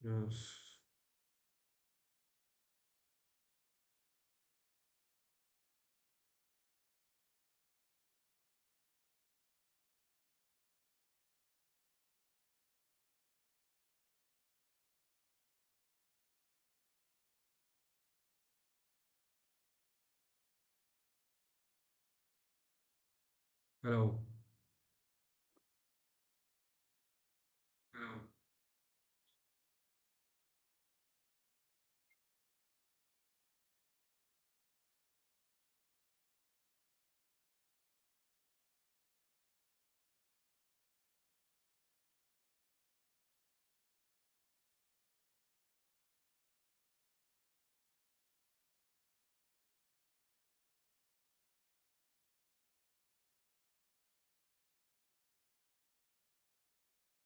Yes. Hello. Hello.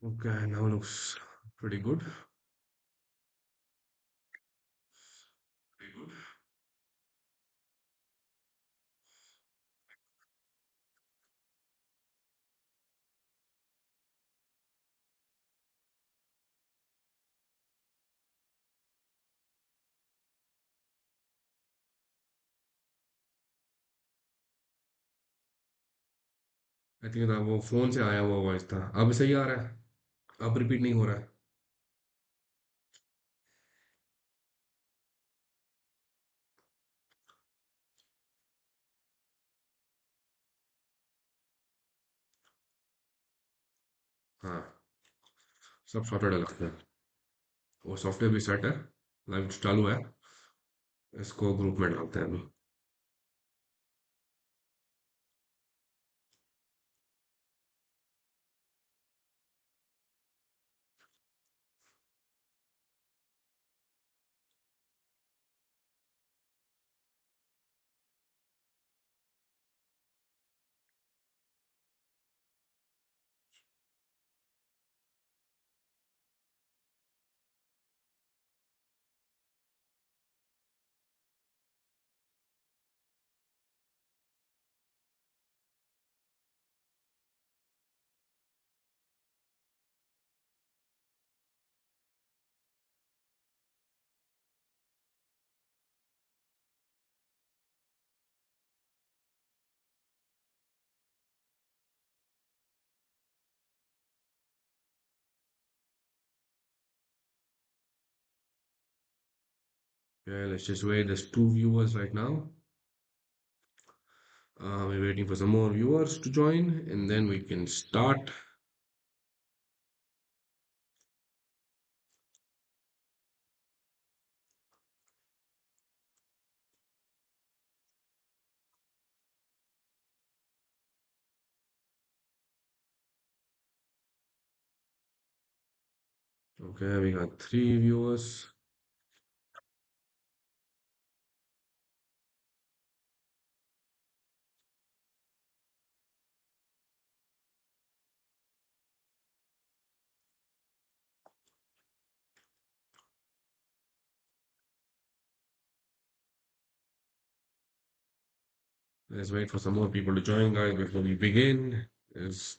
Okay, now looks pretty good. Pretty good. I think था वो phone से आया हुआ वॉइस था। अब सही आ रहा है। अब रिपीट नहीं हो रहा है। हाँ, सब सॉर्टेड है लगता है। वो सॉफ्टवेयर भी सेट है। लाइव चालू है। इसको ग्रुप में डालते हैं अभी। Okay, let's just wait. There's two viewers right now. We're waiting for some more viewers to join, and then we can start. Okay, we got three viewers. Let's wait for some more people to join, guys, before we begin. Is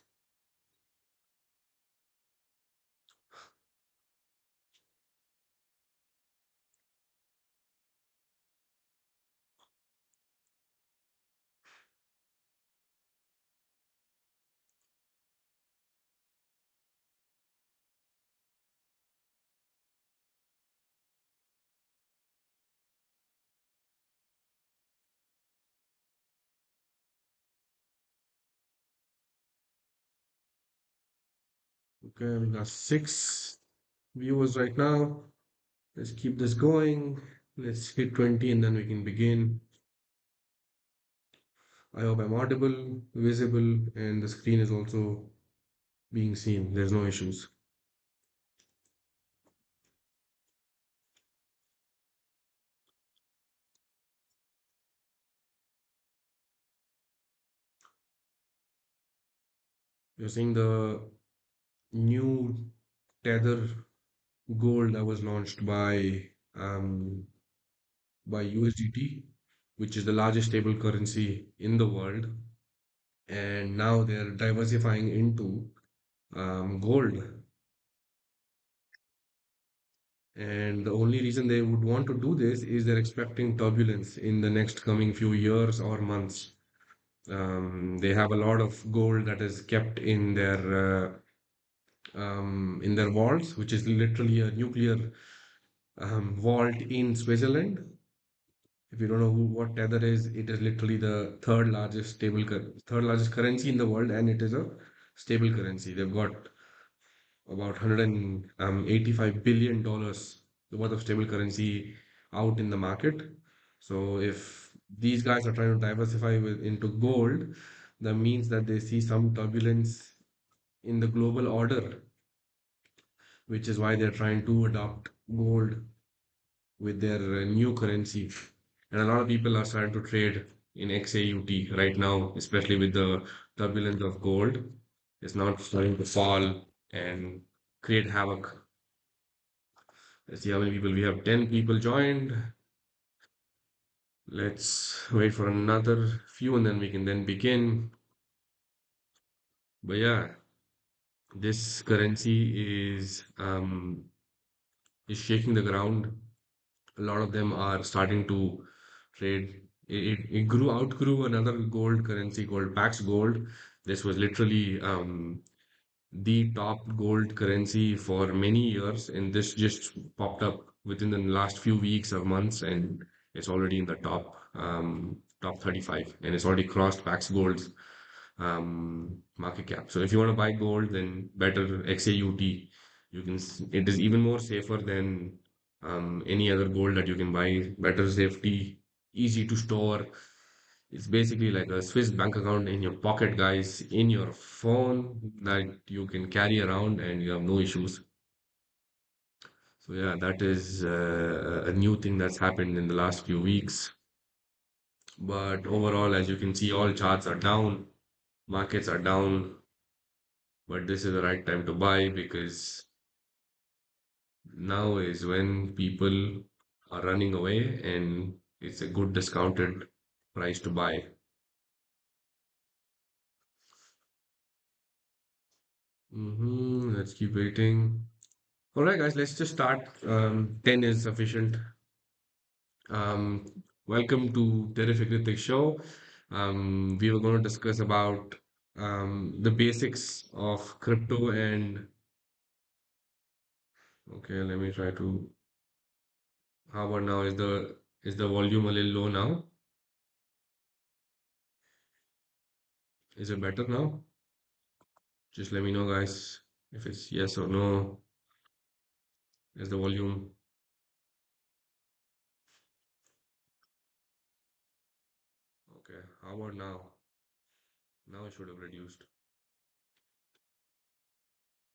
okay, we got six viewers right now. Let's keep this going. Let's hit 20 and then we can begin. I hope I'm audible, visible, and the screen is also being seen. There's no issues. You're seeing the new Tether Gold that was launched by USDT, which is the largest stable currency in the world, and now they're diversifying into gold. And the only reason they would want to do this is they're expecting turbulence in the next coming few years or months. They have a lot of gold that is kept in their vaults, which is literally a nuclear vault in Switzerland. If you don't know what Tether is, it is literally the third largest currency in the world, and it is a stable currency. They've got about $185 billion worth of stable currency out in the market. So if these guys are trying to diversify into gold, that means that they see some turbulence in the global order, which is why they're trying to adopt gold with their new currency. And a lot of people are starting to trade in XAUT right now, especially with the turbulence of gold. It's not starting to fall and create havoc. Let's see how many people we have. 10 people joined. Let's wait for another few and then we can then begin. But yeah, this currency is shaking the ground. A lot of them are starting to trade. It outgrew another gold currency called Pax Gold. This was literally the top gold currency for many years, and this just popped up within the last few weeks or months, and it's already in the top 35, and it's already crossed Pax Gold's market cap. So if you want to buy gold, then better XAUT. It is even more safer than any other gold that you can buy. Better safety, easy to store. It's basically like a Swiss bank account in your pocket, guys, in your phone that you can carry around and you have no issues. So yeah, that is a new thing that's happened in the last few weeks. But overall, as you can see, all charts are down, markets are down, but this is the right time to buy because now is when people are running away and it's a good discounted price to buy. Let's keep waiting. All right, guys, let's just start. 10 is sufficient. Um, Welcome to Terrific Ritik Show. We were going to discuss about the basics of crypto and okay, let me try to. How about now? Is the volume a little low now? Is it better now? Just let me know, guys, if it's yes or no. Is the volume okay? How about now? Now it should have reduced.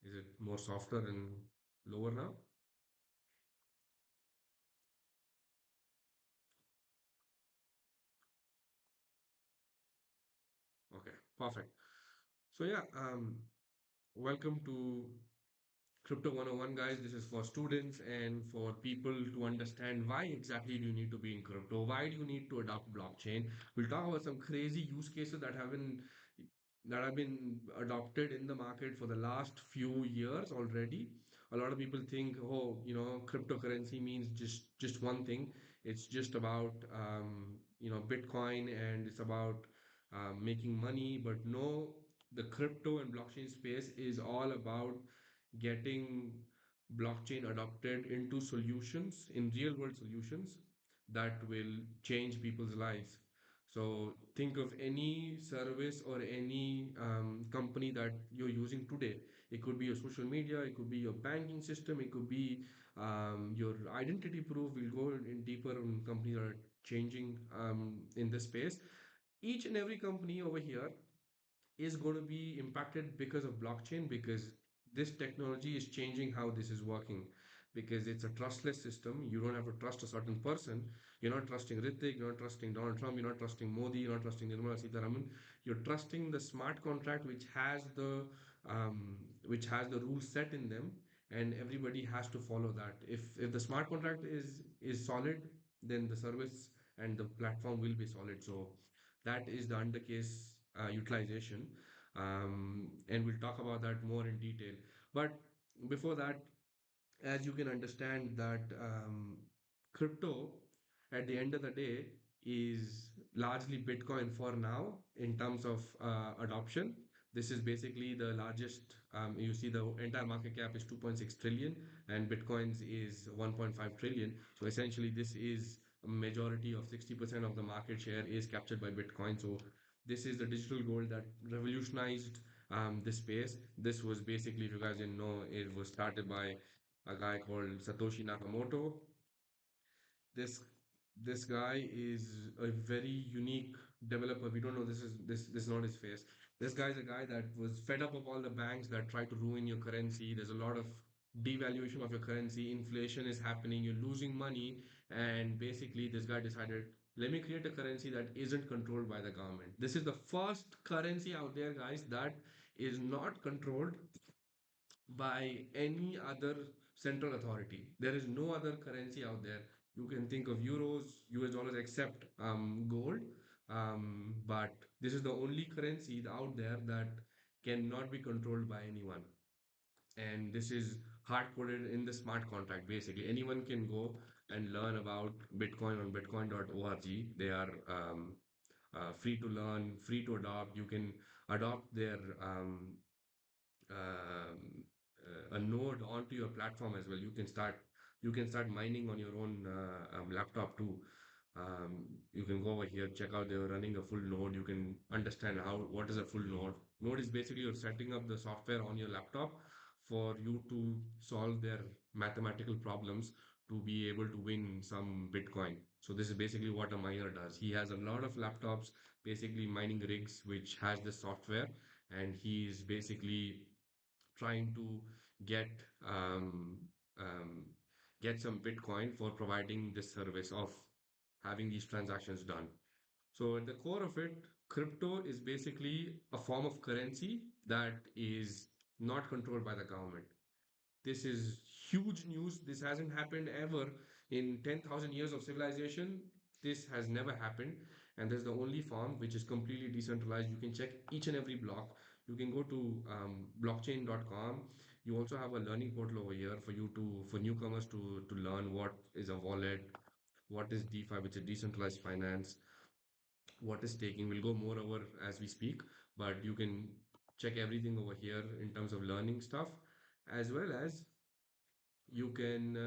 Is it more softer and lower now? Okay, perfect. So yeah, welcome to Crypto 101, guys. This is for students and for people to understand why exactly do you need to be in crypto? Why do you need to adopt blockchain? We'll talk about some crazy use cases that have been adopted in the market for the last few years already. A lot of people think, oh, cryptocurrency means just one thing. It's just about Bitcoin and it's about making money. But no, the crypto and blockchain space is all about getting blockchain adopted into solutions, in real world solutions that will change people's lives. So think of any service or any company that you're using today. It could be your social media, it could be your banking system, it could be your identity proof. We'll go in deeper on companies that are changing in this space. Each and every company over here is going to be impacted because of blockchain, because this technology is changing how this is working, because it's a trustless system. You don't have to trust a certain person. You're not trusting Ritik, you're not trusting Donald Trump, you're not trusting Modi, you're not trusting Nirmala Sitharaman. You're trusting the smart contract which has the rules set in them, and everybody has to follow that. If the smart contract is solid, then the service and the platform will be solid. So that is the under case utilization. And we'll talk about that more in detail. But before that, as you can understand that crypto at the end of the day is largely Bitcoin for now in terms of adoption. This is basically the largest. You see, the entire market cap is 2.6 trillion, and Bitcoin's is 1.5 trillion. So essentially, this is a majority of 60% of the market share is captured by Bitcoin. So this is the digital gold that revolutionized this space. This was basically, if you guys didn't know, it was started by a guy called Satoshi Nakamoto. This this guy is a very unique developer. We don't know, this is not his face. This guy is a guy that was fed up of all the banks that try to ruin your currency. There's a lot of devaluation of your currency. Inflation is happening. You're losing money, and basically this guy decided, let me create a currency that isn't controlled by the government. This is the first currency out there, guys, that is not controlled by any other central authority. There is no other currency out there. You can think of euros, US dollars, except gold. But this is the only currency out there that cannot be controlled by anyone. And this is hard coded in the smart contract. Basically, anyone can go and learn about Bitcoin on bitcoin.org. They are free to learn, free to adopt. You can adopt their a node onto your platform as well. You can start mining on your own laptop too. You can go over here, check out they're running a full node. You can understand how what is a full node. Node is basically you're setting up the software on your laptop for you to solve their mathematical problems to be able to win some Bitcoin. So this is basically what a miner does. He has a lot of laptops, basically mining rigs, which has this software, and he's basically trying to get um, um, get some Bitcoin for providing this service of having these transactions done. So at the core of it, crypto is basically a form of currency that is not controlled by the government. This is huge news. This hasn't happened ever in 10,000 years of civilization. This has never happened. And there's the only form which is completely decentralized. You can check each and every block. You can go to blockchain.com. You also have a learning portal over here for you to, for newcomers to learn what is a wallet, what is DeFi, which is decentralized finance, what is staking. We'll go more over as we speak, but you can check everything over here in terms of learning stuff, as well as you can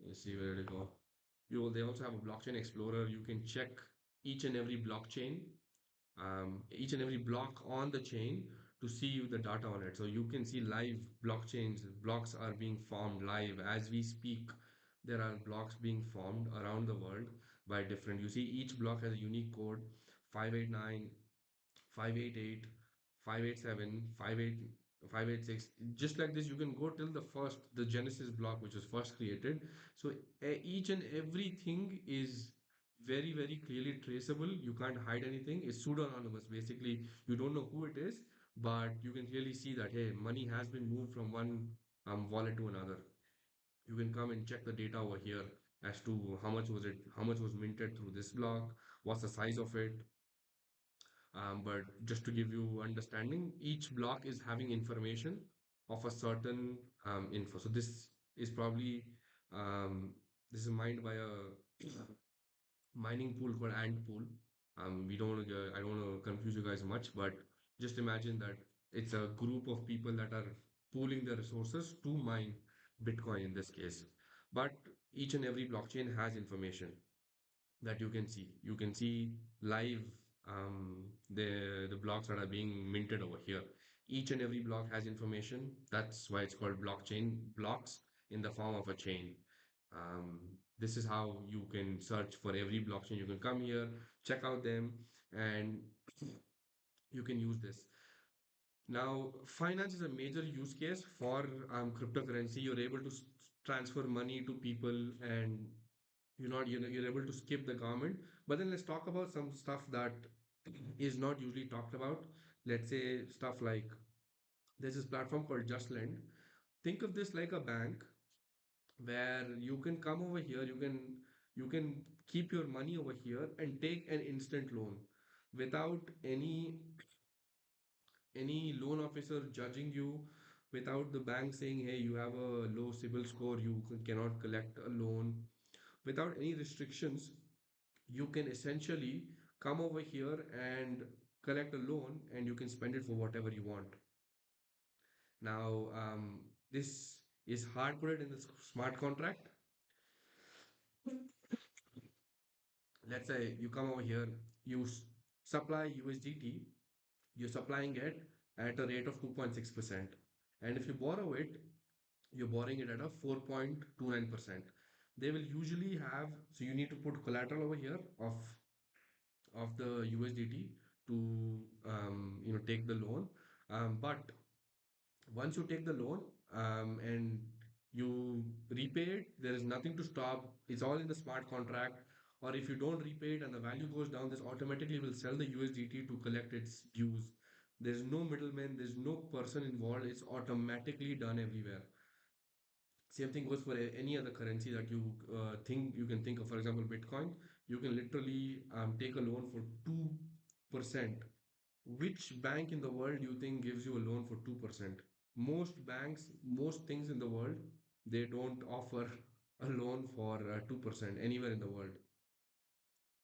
let's see where to go. They also have a blockchain explorer. You can check each and every blockchain, each and every block on the chain to see the data on it. So you can see live blockchains. Blocks are being formed live as we speak. There are blocks being formed around the world by different. You see each block has a unique code: 589, 588, 587, 586. Just like this, you can go till the Genesis block, which was first created. So each and everything is very, very clearly traceable. You can't hide anything. It's pseudo-anonymous. Basically, you don't know who it is, but you can clearly see that, hey, money has been moved from one wallet to another. You can come and check the data over here as to how much was minted through this block, what's the size of it, but just to give you understanding, each block is having information of a certain info. So this is probably um, this is mined by a mining pool called Ant Pool. We don't want to, I don't want to confuse you guys much, but just imagine that it's a group of people that are pooling their resources to mine Bitcoin in this case. But each and every blockchain has information that you can see. You can see live the blocks that are being minted over here. Each and every block has information. That's why it's called blockchain blocks in the form of a chain. Um, this is how you can search for every blockchain. You can come here, check out them, and you can use this. Now, finance is a major use case for cryptocurrency. You're able to transfer money to people, and you're able to skip the government. But then let's talk about some stuff that is not usually talked about. Let's say stuff like there's this platform called Just Lend. Think of this like a bank where you can come over here, you can keep your money over here and take an instant loan without any loan officer judging you, without the bank saying, hey, you have a low CIBIL score, you cannot collect a loan, without any restrictions, you can essentially come over here and collect a loan and you can spend it for whatever you want. Now, this is hard coded in the smart contract. Let's say you come over here, you supply USDT, you're supplying it at a rate of 2.6%. And if you borrow it, you're borrowing it at a 4.29%. They will usually have, so you need to put collateral over here of the USDT to take the loan. But once you take the loan and you repay it, there is nothing to stop. It's all in the smart contract. Or if you don't repay it and the value goes down, this automatically will sell the USDT to collect its dues. There's no middleman, there's no person involved. It's automatically done everywhere. Same thing goes for any other currency that you think you can think of. For example, Bitcoin, you can literally take a loan for 2%. Which bank in the world do you think gives you a loan for 2%? Most banks, most things in the world, they don't offer a loan for 2% anywhere in the world.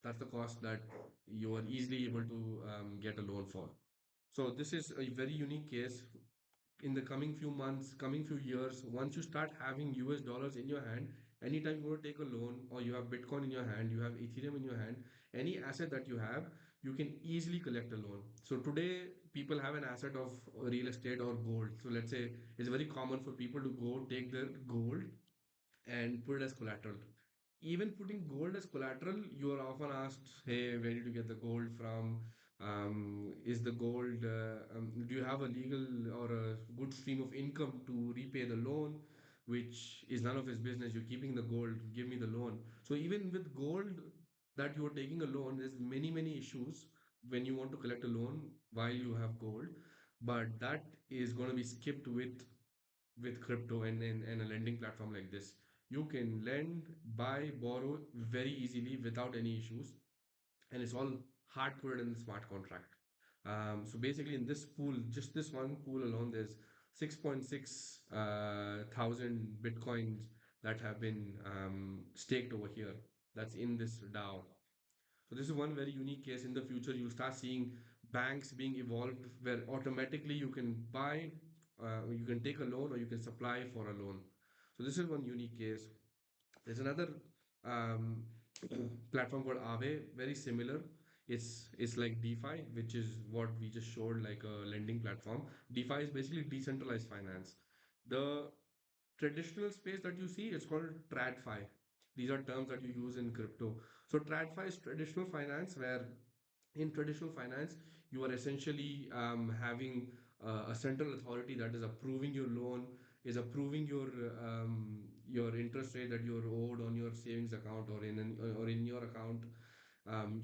That's the cost that you are easily able to get a loan for. So this is a very unique case. In the coming few months, coming few years, once you start having US dollars in your hand, anytime you want to take a loan or you have Bitcoin in your hand, you have Ethereum in your hand, any asset that you have, you can easily collect a loan. So today, people have an asset of real estate or gold. So let's say it's very common for people to go take their gold and put it as collateral. Even putting gold as collateral, you are often asked, "Hey, where did you get the gold from? Is the gold? Do you have a legal or a good stream of income to repay the loan?" Which is none of his business. You're keeping the gold. Give me the loan. So even with gold that you are taking a loan, there's many issues when you want to collect a loan while you have gold. But that is going to be skipped with crypto and a lending platform like this. You can lend, buy, borrow very easily without any issues, and it's all hard coded in the smart contract. So basically, in this pool, just this one pool alone, there's 6.6 thousand bitcoins that have been staked over here. That's in this DAO. So this is one very unique case. In the future, you'll start seeing banks being evolved where automatically you can buy, you can take a loan or you can supply for a loan. So this is one unique case. There's another um, platform called Aave, very similar. It's like DeFi, which is what we just showed, like a lending platform. DeFi is basically decentralized finance. The traditional space that you see, it's called TradFi. These are terms that you use in crypto. So TradFi is traditional finance, where in traditional finance, you are essentially having a central authority that is approving your loan, is approving your interest rate that you're owed on your savings account or in your account.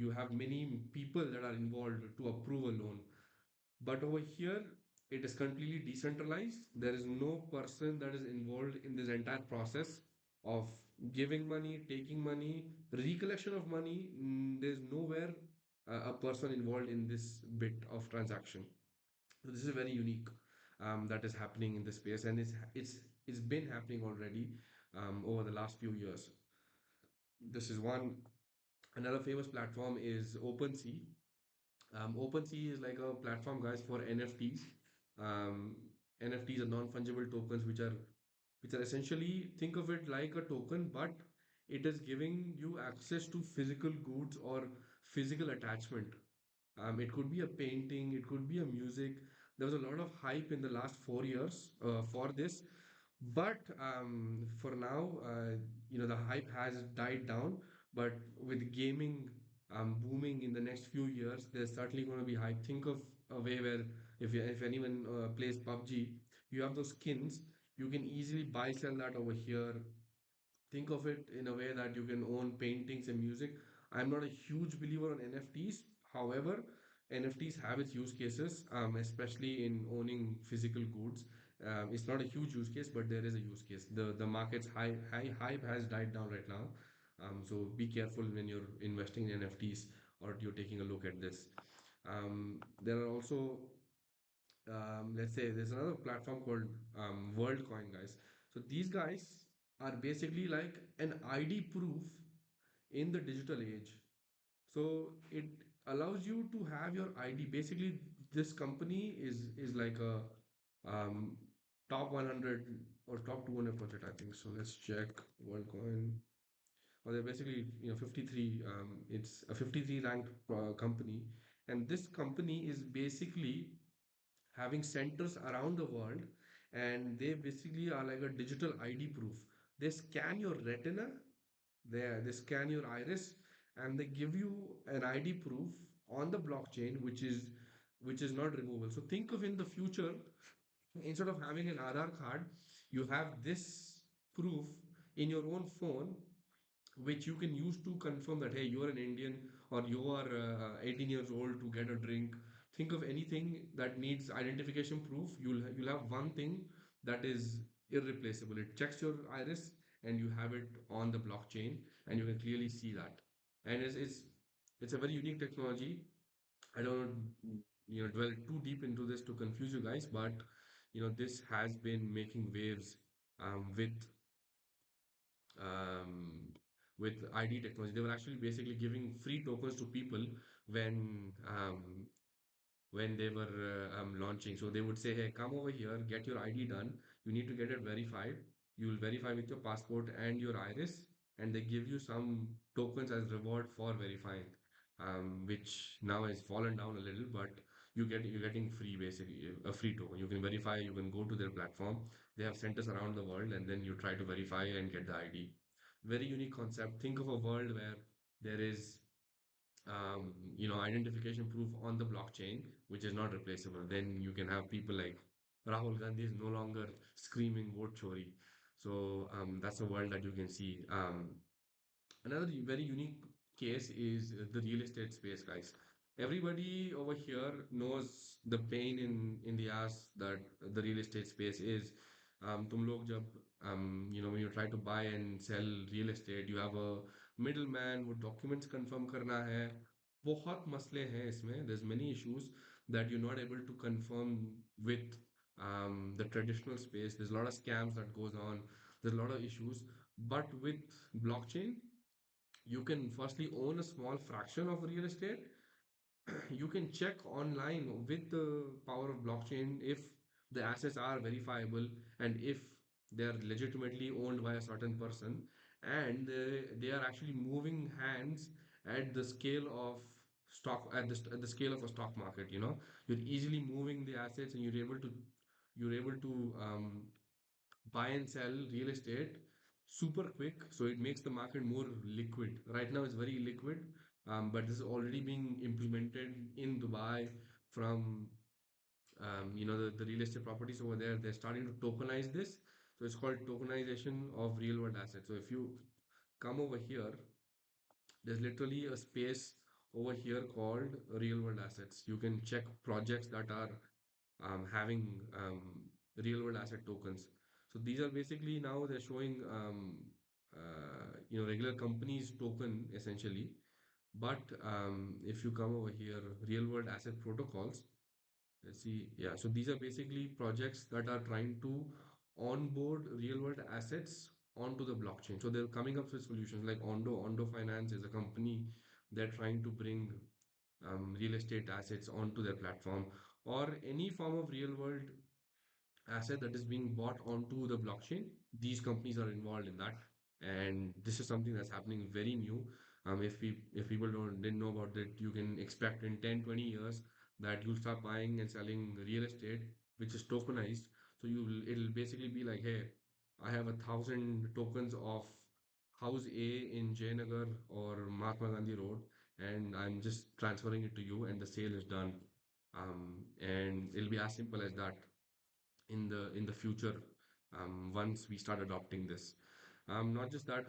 You have many people that are involved to approve a loan. But over here, it is completely decentralized. There is no person that is involved in this entire process of giving money, taking money, recollection of money. There's nowhere a person involved in this bit of transaction. So this is very unique that is happening in this space, and it's been happening already over the last few years. This is one. Another famous platform is OpenSea. OpenSea is like a platform, guys, for NFTs. Um, NFTs are non-fungible tokens, which are essentially, think of it like a token, but it is giving you access to physical goods or physical attachment. It could be a painting, it could be a music. There was a lot of hype in the last 4 years for this, but for now, the hype has died down. But with gaming booming in the next few years, there's certainly going to be hype. Think of a way where if anyone plays PUBG, you have those skins. You can easily buy sell that over here. Think of it in a way that you can own paintings and music. I'm not a huge believer on NFTs. However, NFTs have its use cases, especially in owning physical goods. It's not a huge use case, but there is a use case. The market's high hype has died down right now. So be careful when you're investing in NFTs or you're taking a look at this. There are also let's say there's another platform called WorldCoin, guys. So these guys are basically like an ID proof in the digital age. So it allows you to have your ID. Basically, this company is like a um, top 100 or top 200 project, I think. So let's check WorldCoin. Or they're basically 53. It's a 53 ranked company, and this company is basically having centers around the world, and they basically are like a digital ID proof. They scan your retina, they scan your iris, and they give you an ID proof on the blockchain, which is not removable. So think of in the future, instead of having an Aadhaar card, you have this proof in your own phone, which you can use to confirm that hey, you are an Indian, or you are 18 years old to get a drink. Think of anything that needs identification proof. You'll have one thing that is irreplaceable. It checks your iris, and you have it on the blockchain, and you can clearly see that. And it's a very unique technology. I don't dwell too deep into this to confuse you guys, but this has been making waves um, with ID technology. They were actually basically giving free tokens to people when when they were launching. So they would say, "Hey, come over here, get your ID done. You need to get it verified. You will verify with your passport and your iris, and they give you some tokens as reward for verifying." Which now has fallen down a little, but you're getting free, basically a free token. You can verify. You can go to their platform. They have centers around the world, and then you try to verify and get the ID. Very unique concept. Think of a world where there is identification proof on the blockchain, which is not replaceable. Then you can have people like Rahul Gandhi is no longer screaming vote chori. So that's a world that you can see. Another very unique case is the real estate space, guys. Everybody over here knows the pain in the ass that the real estate space is. तुम लोग जब when you try to buy and sell real estate, you have a middleman, वो documents confirm करना है. बहुत मसले हैं इसमें. There's many issues that you're not able to confirm with the traditional space. There's a lot of scams that goes on. There's a lot of issues. But with blockchain, you can firstly own a small fraction of real estate. You can check online with the power of blockchain if the assets are verifiable, and if they are legitimately owned by a certain person, and they are actually moving hands at the scale of stock, at the scale of a stock market. You're easily moving the assets, and you're able to buy and sell real estate super quick. So it makes the market more liquid. Right now it's very liquid, but this is already being implemented in Dubai from the real estate properties over there. They're starting to tokenize this. So it's called tokenization of real world assets. So if you come over here, there's literally a space over here called real world assets. You can check projects that are having real world asset tokens. So these are basically now they're showing regular companies token essentially. But if you come over here, real world asset protocols, let's see. Yeah, so these are basically projects that are trying to onboard real world assets onto the blockchain. So they're coming up with solutions like Ondo. Ondo Finance is a company. They're trying to bring real estate assets onto their platform, or any form of real world asset that is being bought onto the blockchain. These companies are involved in that, and this is something that's happening very new. If people didn't know about it, you can expect in 10-20 years that you'll start buying and selling real estate, which is tokenized. So it'll basically be like, hey, I have 1,000 tokens of House A in Jayanagar or Mahatma Gandhi Road, and I'm just transferring it to you, and the sale is done. And it'll be as simple as that in the future, once we start adopting this. Not just that,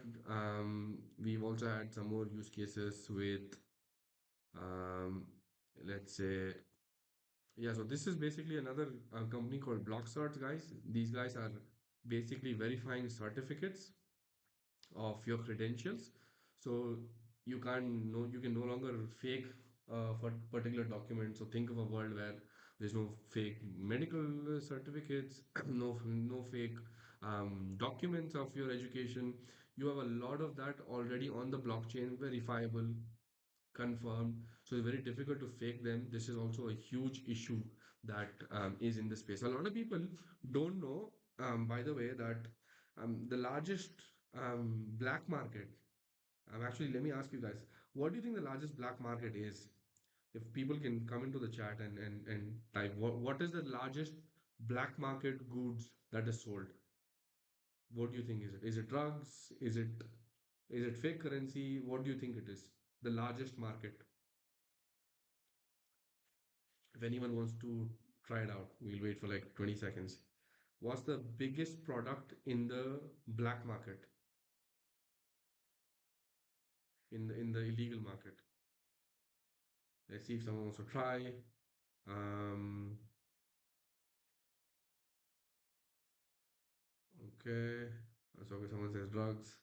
we've also had some more use cases with, um, let's say, yeah. So this is basically another company called BlockCerts, guys. These guys are basically verifying certificates of your credentials. So you can no longer fake for particular documents. So think of a world where there's no fake medical certificates, no fake documents of your education. You have a lot of that already on the blockchain, verifiable, confirmed. So it's very difficult to fake them. This is also a huge issue that is in the space. A lot of people don't know, by the way, that the largest black market. Actually, let me ask you guys, what do you think the largest black market is? If people can come into the chat and type, what is the largest black market goods that is sold? What do you think is it? Is it drugs? Is it fake currency? What do you think it is? The largest market. If anyone wants to try it out, we'll wait for like 20 seconds. What's the biggest product in the black market, in the illegal market? Let's see if someone wants to try. Um, okay. So if someone says drugs.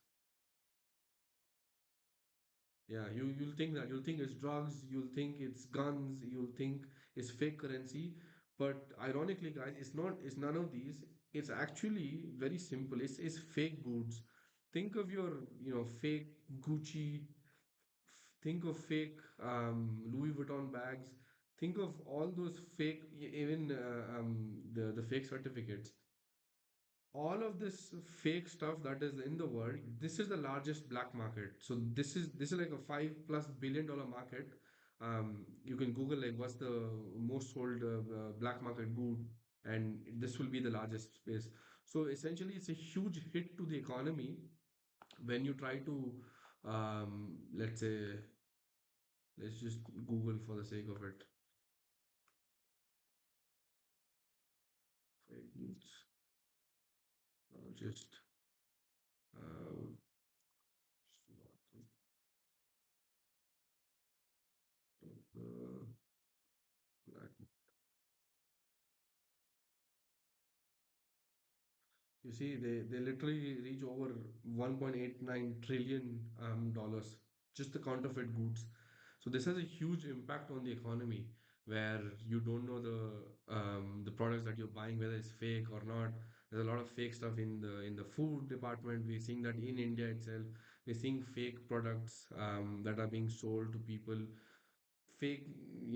Yeah, you'll think it's drugs, you'll think it's guns, you'll think it's fake currency. But ironically, guys, it's none of these. It's actually very simple. It's fake goods. Think of your, fake Gucci, think of fake Louis Vuitton bags. Think of all those fake, even the fake certificates. All of this fake stuff that is in the world, this is the largest black market. So this is like a $5+ billion market. You can Google like what's the most sold black market good, and this will be the largest space. So essentially, it's a huge hit to the economy when you try to, let's say, let's just Google for the sake of it. Fake news. Just uh, uh, black. You see, they literally reach over 1.89 trillion dollars, just the counterfeit goods. So this has a huge impact on the economy, where you don't know the products that you're buying, whether it's fake or not. There's a lot of fake stuff in the food department. We're seeing that in India itself. We're seeing fake products that are being sold to people. Fake,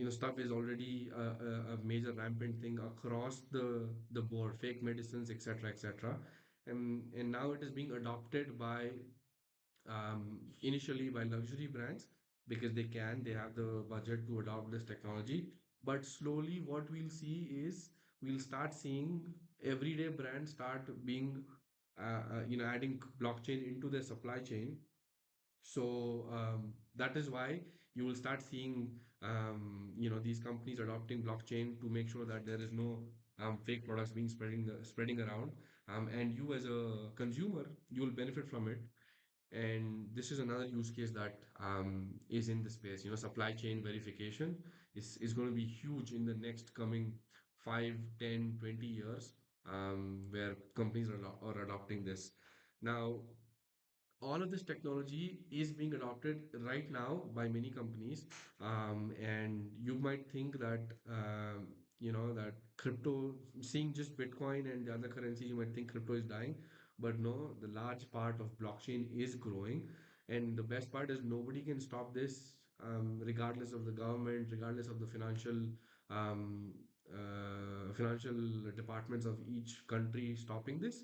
stuff is already a major rampant thing across the board. Fake medicines, etc., etc. And now it is being adopted by, initially by luxury brands, because they have the budget to adopt this technology. But slowly, what we'll see is we'll start seeing everyday brands start being, adding blockchain into their supply chain. So that is why you will start seeing, these companies adopting blockchain to make sure that there is no fake products being spreading around. And you as a consumer, you will benefit from it. And this is another use case that is in the space. Supply chain verification is going to be huge in the next coming 5, 10, 20 years, where companies are adopting this. Now, all of this technology is being adopted right now by many companies. And you might think that, that crypto, seeing just Bitcoin and the other currencies, you might think crypto is dying. But no, the large part of blockchain is growing. And the best part is nobody can stop this, regardless of the government, regardless of the um, financial departments of each country stopping this.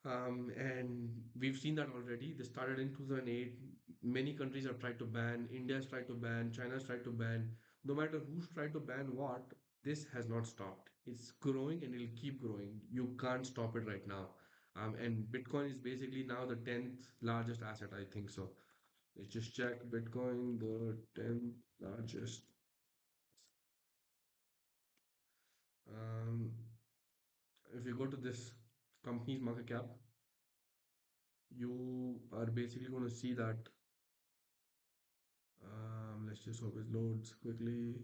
And we've seen that already. This started in 2008. Many countries have tried to ban. India's tried to ban. China's tried to ban. No matter who's tried to ban what, this has not stopped. It's growing and it'll keep growing. You can't stop it right now. And Bitcoin is basically now the 10th largest asset, I think so. Let's just check Bitcoin, the 10th largest. Um, if you go to this company's market cap, you are basically going to see that. Let's just hope it loads quickly.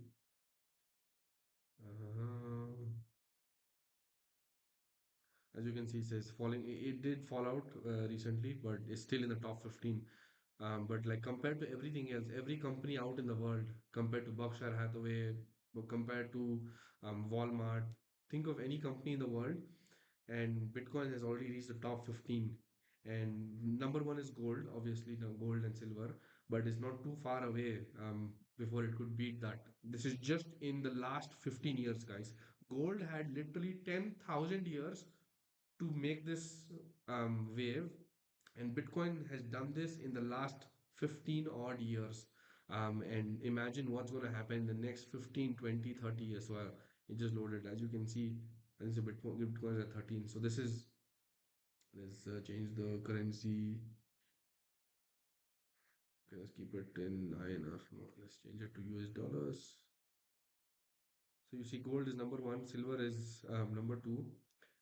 Um, as you can see, it says falling. It did fall out recently, but it's still in the top 15. But like compared to everything else, every company out in the world, compared to Berkshire Hathaway, compared to Walmart, think of any company in the world, and Bitcoin has already reached the top 15. And number one is gold, obviously, now gold and silver, but it's not too far away before it could beat that. This is just in the last 15 years, guys. Gold had literally 10,000 years to make this wave, and Bitcoin has done this in the last 15 odd years. And imagine what's going to happen in the next 15, 20, 30 years. So it just loaded. As you can see, and so Bitcoin is at 13. So this is, let's change the currency. Okay, let's keep it in INR. No, let's change it to US dollars. So you see, gold is number one, silver is number two,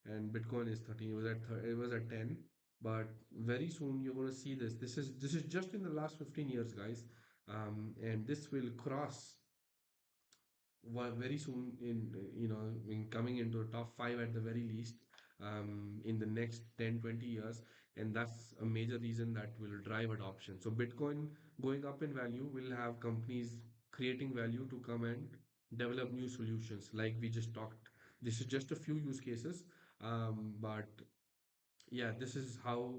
and Bitcoin is 13. It was at 10, but very soon you're going to see this. This is just in the last 15 years, guys, and this will cross very soon in coming into top five at the very least in the next 10, 20 years, and that's a major reason that will drive adoption. So Bitcoin going up in value will have companies creating value to come and develop new solutions like we just talked. This is just a few use cases, but yeah, this is how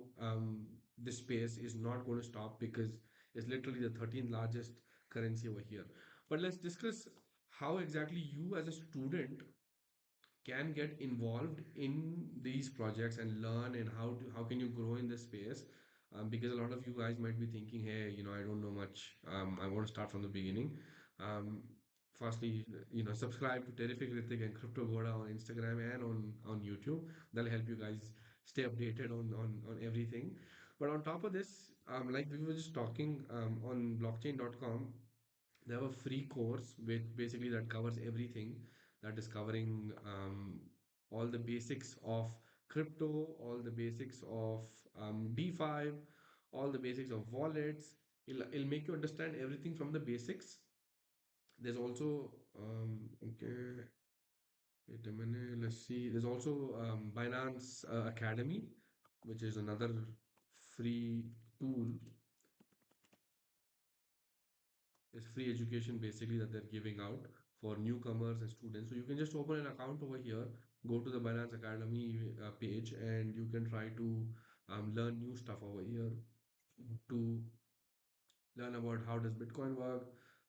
this space is not going to stop because it's literally the 13th largest currency over here. But let's discuss how exactly you as a student can get involved in these projects and learn, and how can you grow in this space, because a lot of you guys might be thinking, hey, I don't know much, I want to start from the beginning. um, Firstly, subscribe to Terrific Ritik and Crypto Goda on Instagram and on YouTube. That'll help you guys stay updated on everything. But on top of this, like we were just talking, on blockchain.com, they have a free course with basically that covers everything, that is covering all the basics of crypto, all the basics of DeFi, all the basics of wallets. It'll make you understand everything from the basics. There's also okay, wait a minute, let's see. There's also Binance Academy, which is another free tool. It's free education basically that they're giving out for newcomers and students. So you can just open an account over here, go to the Binance Academy page, and you can try to learn new stuff over here to learn about how does Bitcoin work,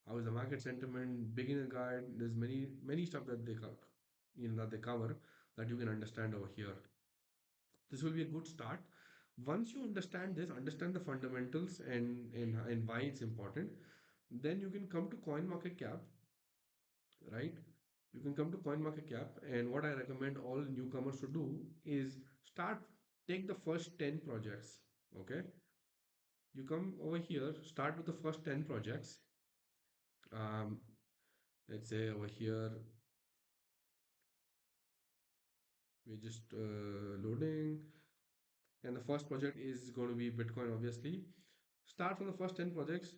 how is the market sentiment, beginner guide. There's many stuff that that they cover that you can understand over here. This will be a good start. Once you understand this, understand the fundamentals and why it's important, then you can come to CoinMarketCap, right? You can come to CoinMarketCap, and what I recommend all newcomers to do is take the first 10 projects. Okay, you come over here, start with the first 10 projects. Um, let's say over here, we're just loading, and the first project is going to be Bitcoin, obviously. Start from the first 10 projects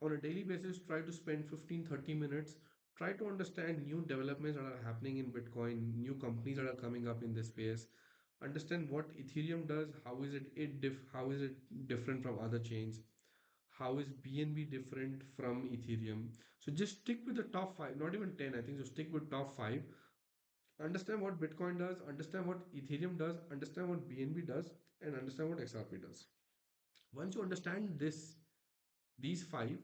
on a daily basis. Try to spend 15, 30 minutes. Try to understand new developments that are happening in Bitcoin, new companies that are coming up in this space. Understand what Ethereum does, how is it different from other chains? How is BNB different from Ethereum? So just stick with the top five, not even 10, I think. So stick with top five. Understand what Bitcoin does, understand what Ethereum does, understand what BNB does, and understand what XRP does. Once you understand these five,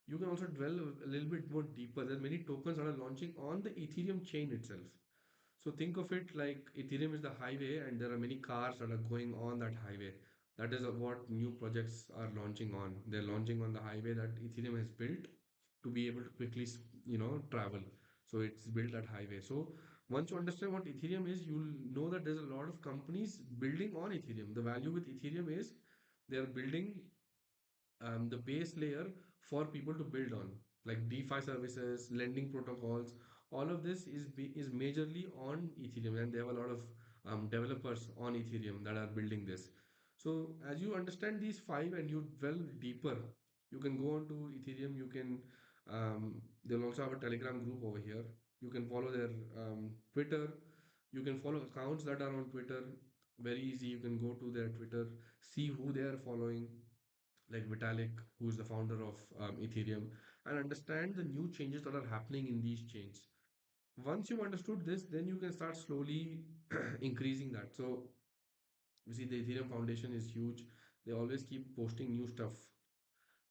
you can also dwell a little bit more deeper. There are many tokens that are launching on the Ethereum chain itself. So think of it like Ethereum is the highway, and there are many cars that are going on that highway. That is what new projects are launching on. They're launching on the highway that Ethereum has built to be able to quickly, travel. So it's built that highway. So once you understand what Ethereum is, you'll know that there's a lot of companies building on Ethereum. The value with Ethereum is they are building the base layer for people to build on, like DeFi services, lending protocols. All of this is majorly on Ethereum, and they have a lot of developers on Ethereum that are building this. So as you understand these five and you dwell deeper, you can go on to Ethereum. They'll also have a Telegram group over here. You can follow their Twitter. You can follow accounts that are on Twitter. Very easy. You can go to their Twitter, see who they are following, like Vitalik, who is the founder of Ethereum, and understand the new changes that are happening in these chains. Once you've understood this, then you can start slowly increasing that. So you see, the Ethereum Foundation is huge. They always keep posting new stuff.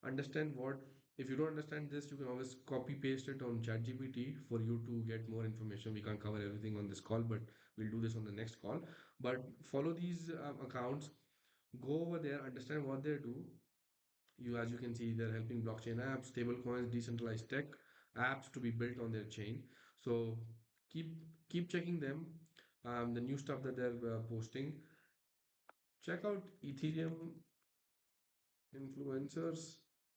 Understand what, if you don't understand this, you can always copy paste it on ChatGPT for you to get more information. We can't cover everything on this call, but we'll do this on the next call. But follow these accounts, go over there, understand what they do. You, as you can see, they're helping blockchain apps, stable coins, decentralized tech apps to be built on their chain. So keep keep checking them. The new stuff that they're posting. Check out Ethereum influencers.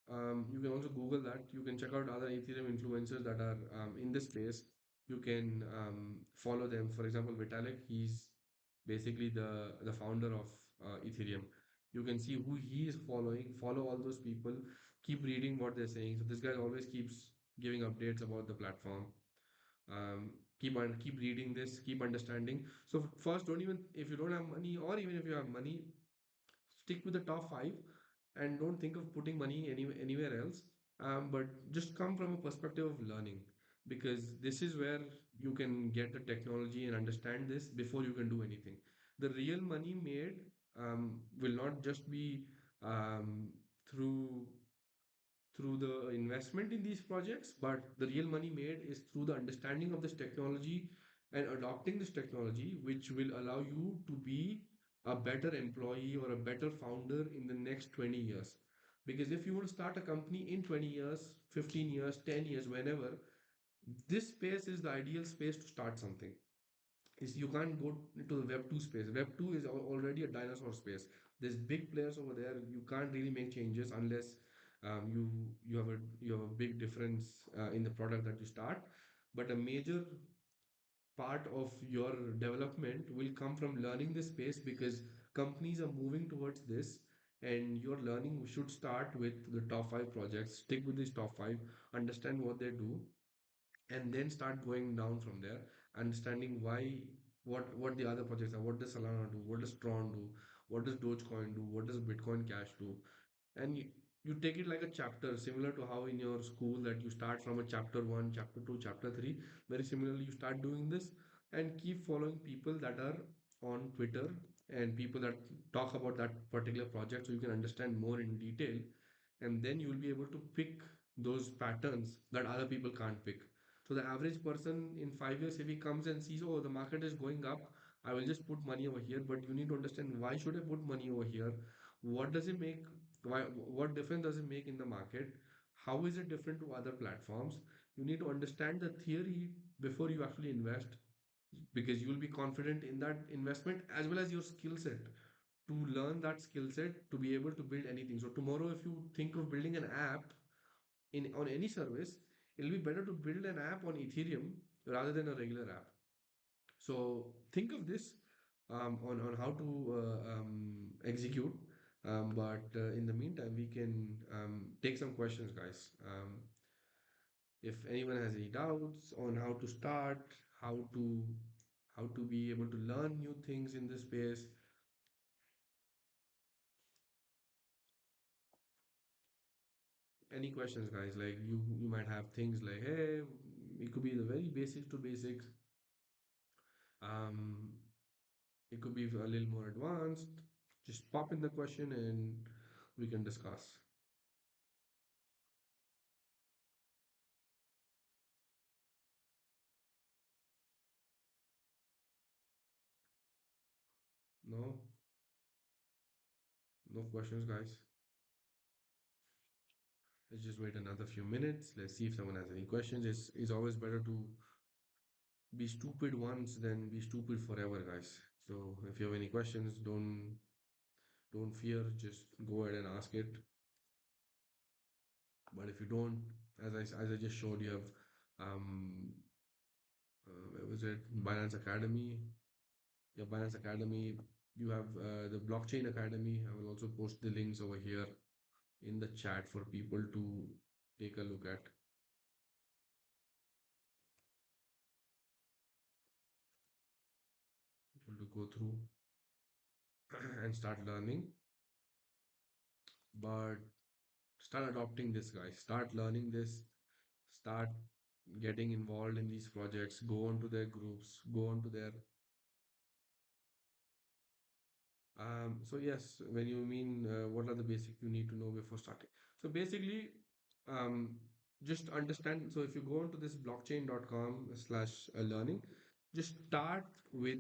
You can also Google that. You can check out other Ethereum influencers that are in this space. You can follow them. For example, Vitalik, he's basically the founder of Ethereum. You can see who he is following. Follow all those people. Keep reading what they're saying. So this guy always keeps giving updates about the platform. um, keep reading this, keep understanding. So first, don't even, if you don't have money, or even if you have money, stick with the top five and don't think of putting money anywhere else. But just come from a perspective of learning, because this is where you can get the technology and understand this before you can do anything. The real money made will not just be um, through the investment in these projects, but the real money made is through the understanding of this technology and adopting this technology, which will allow you to be a better employee or a better founder in the next 20 years. Because if you want to start a company in 20 years, 15 years, 10 years, whenever, this space is the ideal space to start something. Is you can't go into the Web 2 space. Web 2 is already a dinosaur space. There's big players over there. You can't really make changes unless you have a big difference in the product that you start. But a major part of your development will come from learning this space, because companies are moving towards this, and your learning should start with the top five projects. Stick with these top five, understand what they do, and then start going down from there, understanding why, what the other projects are. What does Solana do? What does Tron do? What does Dogecoin do? What does Bitcoin Cash do? And you take it like a chapter, similar to how in your school that you start from a chapter 1, chapter 2, chapter 3. Very similarly, you start doing this, and keep following people that are on Twitter, and people that talk about that particular project, so you can understand more in detail, and then you will be able to pick those patterns that other people can't pick. So the average person in 5 years, if he comes and sees, oh, the market is going up, I will just put money over here. But you need to understand, why should I put money over here? What does it make? Why, what difference does it make in the market? How is it different to other platforms? You need to understand the theory before you actually invest, because you will be confident in that investment, as well as your skill set, to learn that skill set to be able to build anything. So tomorrow, if you think of building an app in on any service, it'll be better to build an app on Ethereum rather than a regular app. So think of this on how to execute. But in the meantime, we can take some questions, guys. If anyone has any doubts on how to start, how to how to be able to learn new things in this space. Any questions, guys? Like, you might have things like, hey, it could be the very basics to basics. Um, it could be a little more advanced. Just pop in the question and we can discuss. No, no questions, guys. Let's just wait another few minutes. Let's see if someone has any questions. It's always better to be stupid once than be stupid forever, guys. So if you have any questions, don't fear. Just go ahead and ask it. But if you don't, as I just showed, you have where was it? Binance Academy. Yeah, Binance Academy. You have the Blockchain Academy. I will also post the links over here in the chat for people to take a look at, people to go through and start learning. But start adopting this, guys. Start learning this. Start getting involved in these projects. Go onto their groups. Go onto their so yes, when you mean what are the basic you need to know before starting? So basically, um, just understand. So if you go onto this blockchain.com/learning, just start with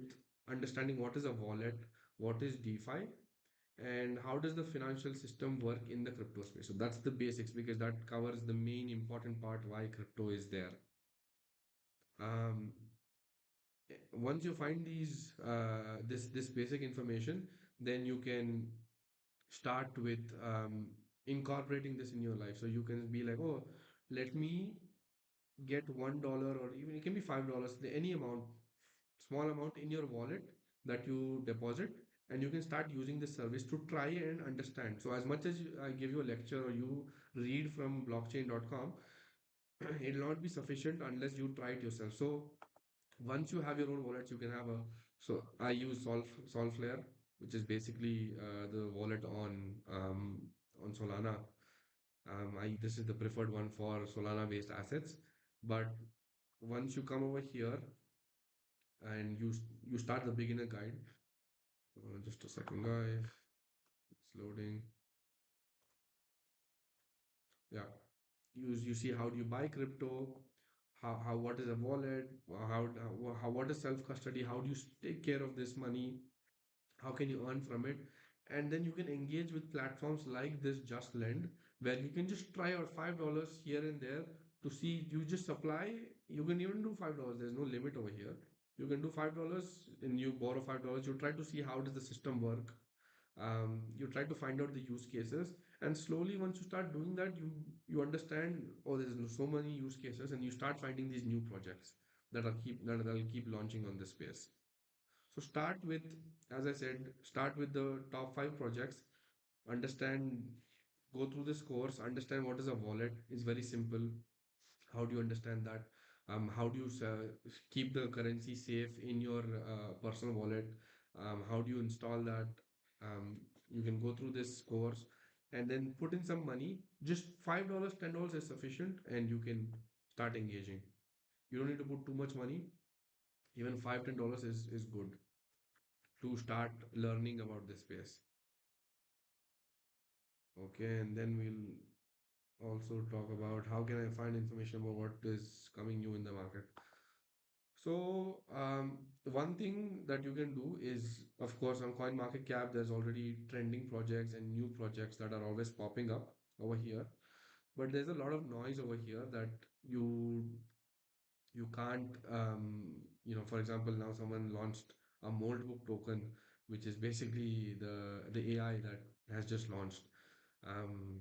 understanding what is a wallet, what is DeFi, and how does the financial system work in the crypto space. So that's the basics because that covers the main important part why crypto is there. Um, Once you find this basic information, then you can start with incorporating this in your life. So you can be like, oh, let me get $1, or even it can be $5, any amount, small amount in your wallet that you deposit, and you can start using this service to try and understand. So as much as I give you a lecture or you read from blockchain.com, it'll not be sufficient unless you try it yourself. So once you have your own wallets, you can have a. So I use Solflare, which is basically the wallet on Solana. I This is the preferred one for Solana based assets. But once you come over here and you start the beginner guide, just a second, guys, it's loading. Yeah, you see how do you buy crypto, how what is a wallet, how what is self custody, how do you take care of this money, how can you earn from it, and then you can engage with platforms like this Just Lend, where you can just try out $5 here and there to see. You just apply. You can even do $5. There's no limit over here. You can do $5 and you borrow $5. You try to see how does the system work. You try to find out the use cases, and slowly once you start doing that, you understand, oh, there's so many use cases, and you start finding these new projects that'll keep launching on this space. So start with, as I said, start with the top five projects. Understand, go through this course, understand what is a wallet. It's very simple. How do you understand that? How do you keep the currency safe in your personal wallet? How do you install that? You can go through this course and then put in some money. Just $5, $10 is sufficient, and you can start engaging. You don't need to put too much money. Even $5, $10 is good to start learning about this space. Okay, and then we'll also talk about how can I find information about what is coming new in the market. So, one thing that you can do is, of course, on CoinMarketCap, there's already trending projects and new projects that are always popping up over here. But there's a lot of noise over here that you you can't, for example, now someone launched a Moldbook token, which is basically the AI that has just launched. Um,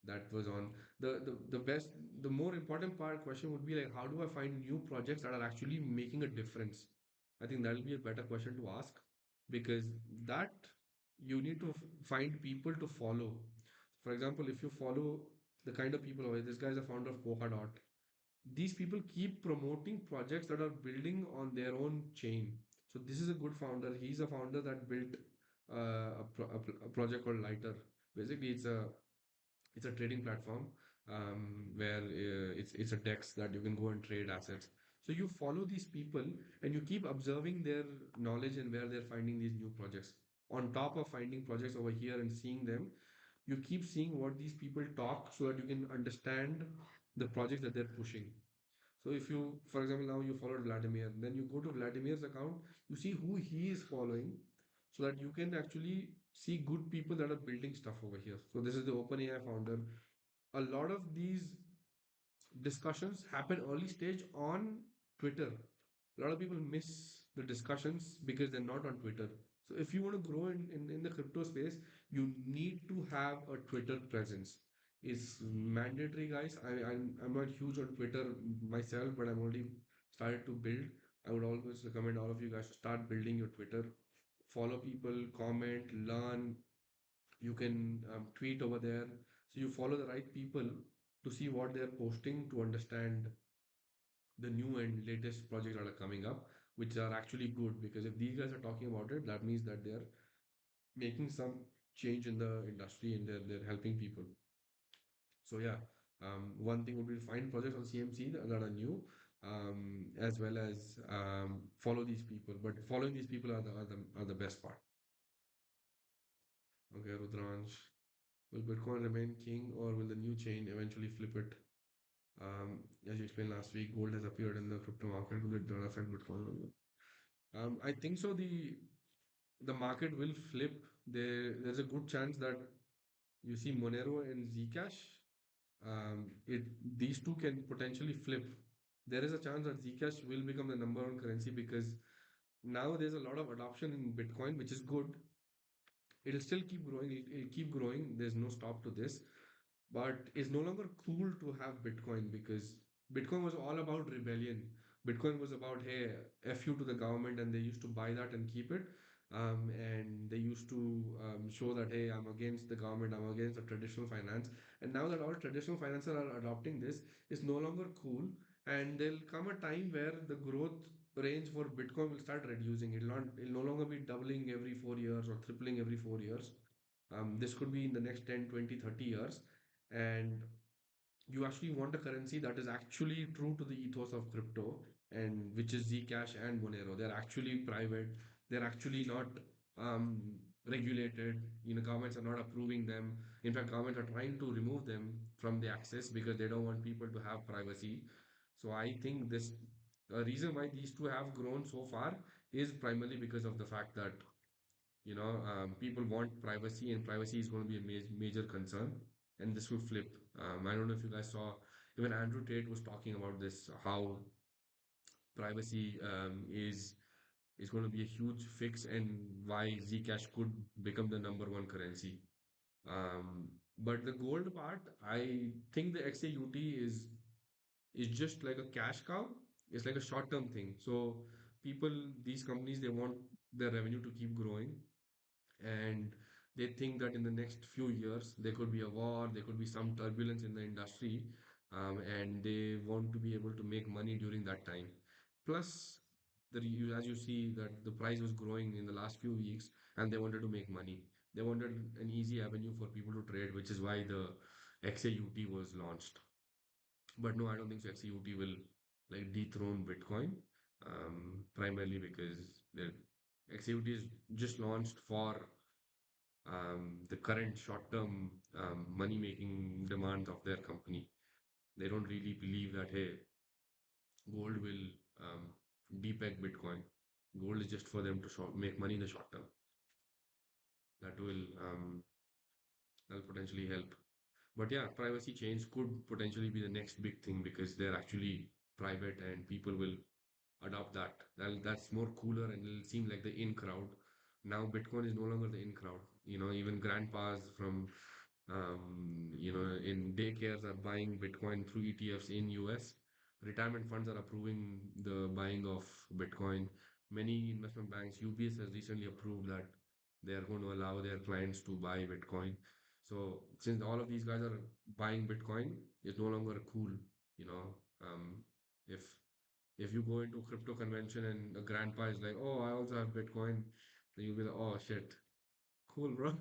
that was on the best, the more important part question would be like, how do I find new projects that are actually making a difference? I think that'll be a better question to ask, because that you need to find people to follow. For example, if you follow the kind of people, this guy is a founder of Polkadot. These people keep promoting projects that are building on their own chain. So this is a good founder. He's a founder that built a project called Lighter. Basically, it's a trading platform, where it's a DEX that you can go and trade assets. So you follow these people and you keep observing their knowledge and where they're finding these new projects. On top of finding projects over here and seeing them, you keep seeing what these people talk so that you can understand the projects that they're pushing. So if you, for example, now you followed Vladimir, then you go to Vladimir's account, you see who he is following, so that you can actually see good people that are building stuff over here. So this is the OpenAI founder. A lot of these discussions happen early stage on Twitter. A lot of people miss the discussions because they're not on Twitter. So if you want to grow in the crypto space, you need to have a Twitter presence. It's mandatory, guys. I'm not huge on Twitter myself, but I'm already started to build. I would always recommend all of you guys to start building your Twitter. Follow people, comment, learn. You can tweet over there. So you follow the right people to see what they're posting, to understand the new and latest projects that are coming up, which are actually good, because if these guys are talking about it, that means that they're making some change in the industry, and they're helping people. So yeah, one thing would be to find projects on CMC that are new, as well as follow these people. But following these people are the best part. Okay, Rudransh, will Bitcoin remain king, or will the new chain eventually flip it? As you explained last week, gold has appeared in the crypto market. Will it affect Bitcoin? I think so. The market will flip. There's a good chance that you see Monero and Zcash. These two can potentially flip. There is a chance that Zcash will become the number one currency because now there's a lot of adoption in Bitcoin, which is good. It'll still keep growing. It'll keep growing. There's no stop to this. But it's no longer cool to have Bitcoin because Bitcoin was all about rebellion. Bitcoin was about, hey, F you to the government, and they used to buy that and keep it. And they used to show that, hey, I'm against the government, I'm against the traditional finance. And now that all traditional financiers are adopting this, it's no longer cool. And there'll come a time where the growth range for Bitcoin will start reducing. It'll no longer be doubling every 4 years or tripling every 4 years. This could be in the next 10, 20, 30 years. And you actually want a currency that is actually true to the ethos of crypto, and which is Zcash and Monero. They're actually private. They're actually not um, regulated. Governments are not approving them. In fact, governments are trying to remove them from the access because they don't want people to have privacy. So I think the reason why these two have grown so far is primarily because of the fact that people want privacy, and privacy is going to be a major concern, and this will flip. I don't know if you guys saw, even Andrew Tate was talking about this, how privacy is going to be a huge fix, and why Zcash could become the number one currency. But the gold part, I think the XAUT is just like a cash cow. It's like a short-term thing. So people, these companies, they want their revenue to keep growing, and they think that in the next few years there could be a war, there could be some turbulence in the industry, and they want to be able to make money during that time. Plus, as you see that the price was growing in the last few weeks, and they wanted to make money. They wanted an easy avenue for people to trade, which is why the XAUT was launched. But no, I don't think so. XAUT will like dethrone Bitcoin, primarily because the XAUT is just launched for the current short-term money-making demands of their company. They don't really believe that, hey, gold will um, depeg Bitcoin. Gold is just for them to make money in the short term. That will that'll potentially help. But yeah, privacy chains could potentially be the next big thing because they're actually private, and people will adopt that. That's more cooler, and it'll seem like the in crowd. Now Bitcoin is no longer the in crowd. Even grandpas from in daycares are buying Bitcoin through ETFs in US. Retirement funds are approving the buying of Bitcoin. Many investment banks, UBS has recently approved that they are going to allow their clients to buy Bitcoin. So since all of these guys are buying Bitcoin, it's no longer cool. You know, if you go into crypto convention and a grandpa is like, "Oh, I also have Bitcoin," then you'll be like, "Oh shit, cool, bro."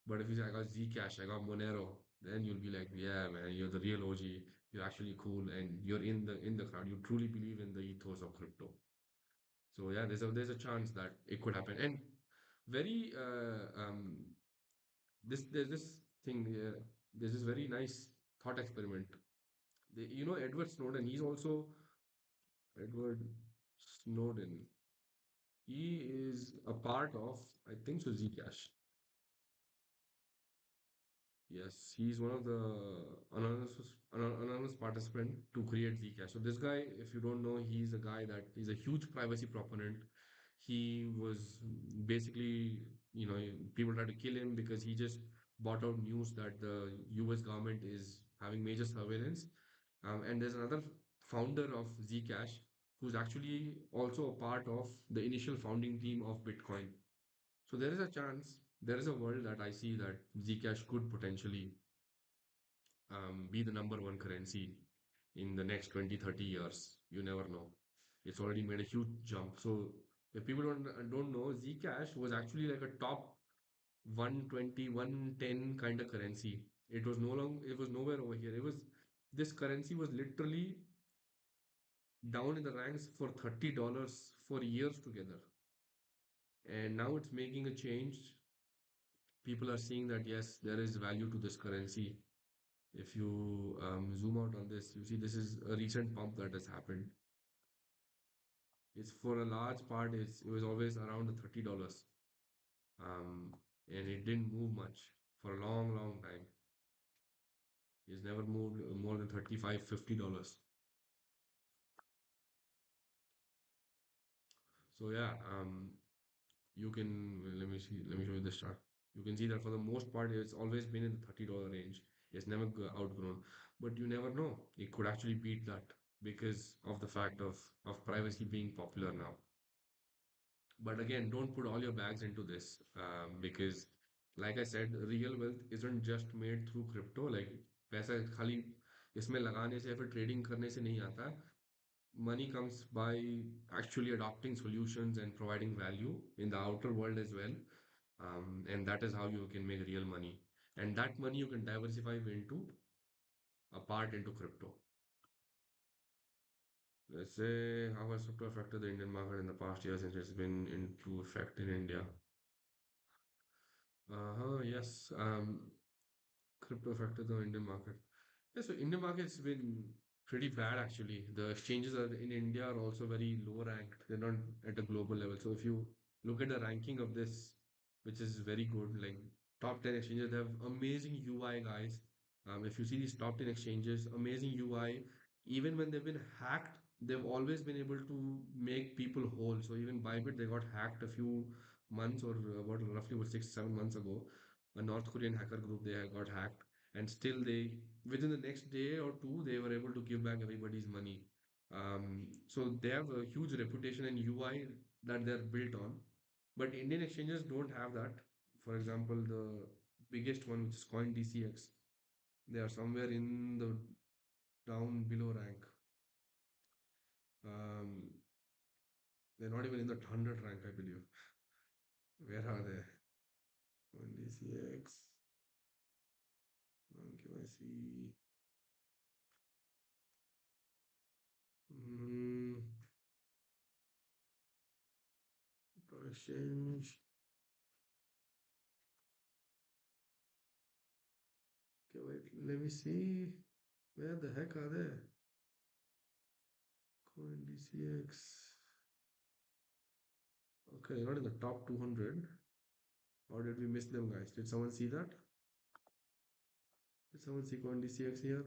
But if you say, "I got Zcash, I got Monero," then you'll be like, "Yeah, man, you're the real OG. You're actually cool, and you're in the crowd. You truly believe in the ethos of crypto." So yeah, there's a chance that it could happen. And very there's this thing here. There's this very nice thought experiment. Edward Snowden. He's also Edward Snowden. He is a part of, I think so, Zcash. Yes, he's one of the anonymous participant to create Zcash. So this guy, if you don't know, he's a guy that is a huge privacy proponent. He was basically, people tried to kill him because he just brought out news that the US government is having major surveillance. And there's another founder of Zcash who's actually also a part of the initial founding team of Bitcoin. So there is a chance, there is a world that I see that Zcash could potentially be the number one currency in the next 20, 30 years. You never know. It's already made a huge jump. So if people don't know, Zcash was actually like a top. 120, 110 kind of currency. It was no long, it was nowhere over here. This currency was literally down in the ranks for $30 for years together. And now it's making a change. People are seeing that yes, there is value to this currency. If you zoom out on this, you see this is a recent pump that has happened. It's for a large part, it was always around the $30. Um, and it didn't move much for a long, long time. It's never moved more than 35, $50. So yeah, you can let me show you this chart. You can see that for the most part, it's always been in the $30 range. It's never outgrown, but you never know. It could actually beat that because of the fact of privacy being popular now. But again, don't put all your bags into this because, like I said, real wealth isn't just made through crypto. Like पैसा खाली इसमें लगाने से या फिर trading करने से नहीं आता. Money comes by actually adopting solutions and providing value in the outer world as well. And that is how you can make real money. And that money you can diversify into a part into crypto. Let's say how has crypto affected the Indian market in the past year since it's been into effect in India? Yes. Crypto affected the Indian market. Yeah, so Indian market's been pretty bad actually. The exchanges are in India are also very low ranked. They're not at a global level. So if you look at the ranking of this, which is very good, like top 10 exchanges, they have amazing UI guys. If you see these top 10 exchanges, amazing UI. Even when they've been hacked, they've always been able to make people whole. So even Bybit, they got hacked a few months or what roughly about 6, 7 months ago. A North Korean hacker group they had got hacked, and still they within the next day or two they were able to give back everybody's money. So they have a huge reputation and UI that they're built on, but Indian exchanges don't have that. For example, the biggest one, which is CoinDCX, they are somewhere in the down below rank. Um, they're not even in the 100 rank, I believe. Where are they? CoinDCX. KYC. Mm, exchange. Okay, wait, let me see. Where the heck are they? CoinDCX. Okay, they're not in the top 200. Or did we miss them, guys? Did someone see that? Did someone see CoinDCX here?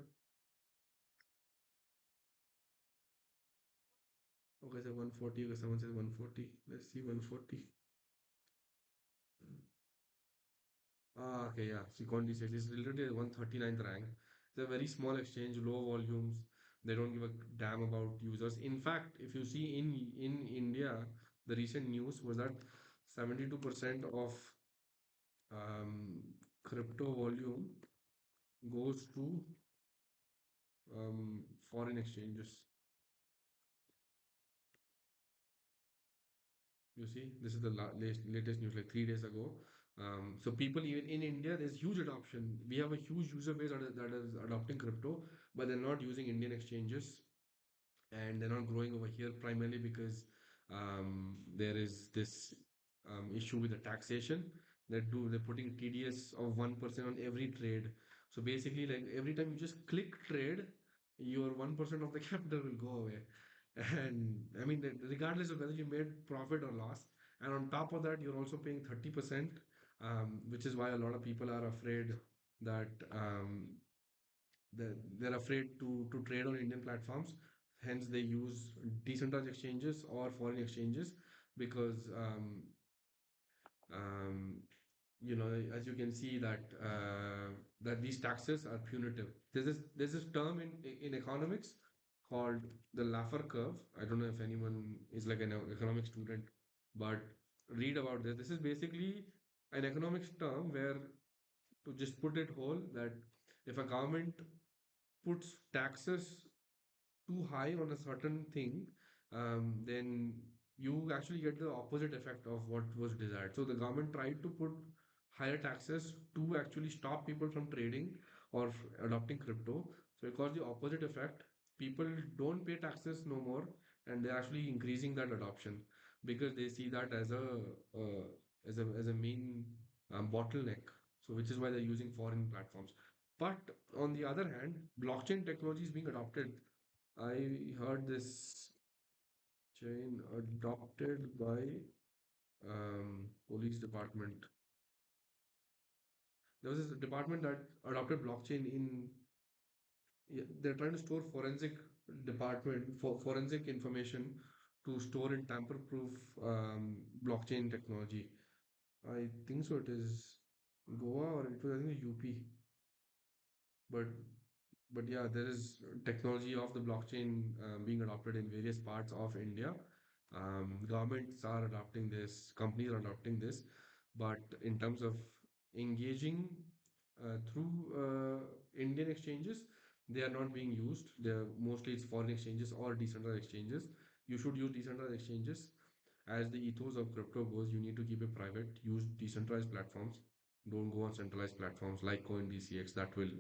Okay, so 140. Okay, someone says 140. Let's see 140. Okay, yeah. See, CoinDCX is literally at 139th rank. It's a very small exchange, low volumes. They don't give a damn about users. In fact, if you see in India, the recent news was that 72% of crypto volume goes to foreign exchanges. You see, this is the latest news, like 3 days ago. So people even in India, there's huge adoption. We have a huge user base that is adopting crypto, but they're not using Indian exchanges and they're not growing over here primarily because there is this issue with the taxation. They're putting TDS of 1% on every trade. So basically, like every time you just click trade, your 1% of the capital will go away. And I mean, regardless of whether you made profit or loss, and on top of that, you're also paying 30%, which is why a lot of people are afraid that they're afraid to trade on Indian platforms. Hence, they use decentralized exchanges or foreign exchanges because um, as you can see that these taxes are punitive. There's this term in economics called the Laffer curve. I don't know if anyone is like an economic student, but read about this. This is basically an economics term where, to just put it whole, that if a government puts taxes too high on a certain thing, then you actually get the opposite effect of what was desired. So the government tried to put higher taxes to actually stop people from trading or adopting crypto. So it caused the opposite effect. People don't pay taxes no more, and they're actually increasing that adoption because they see that as a main bottleneck. So which is why they're using foreign platforms. But on the other hand, blockchain technology is being adopted. I heard this chain adopted by police department. There was this department that adopted blockchain in. Yeah, they're trying to store forensic information to store in tamper-proof blockchain technology. I think so. It is Goa or it was I think UP, but yeah, there is technology of the blockchain being adopted in various parts of India. Governments are adopting this, companies are adopting this, but in terms of engaging through Indian exchanges, they are not being used. They're mostly it's foreign exchanges or decentralized exchanges. You should use decentralized exchanges. As the ethos of crypto goes, you need to keep it private. Use decentralized platforms. Don't go on centralized platforms like CoinDCX that will